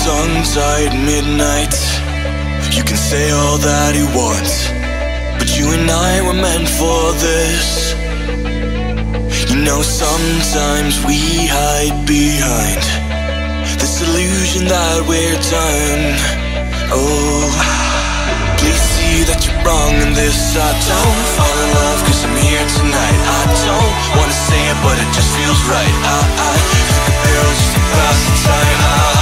tongue-tied midnight. You can say all that you want, but you and I were meant for this. You know, sometimes we hide behind this illusion that we're done. Oh, please see that you're wrong in this. I don't fall in love cause I'm here tonight. I don't wanna say it but it just feels right. I think the girl just to pass the time.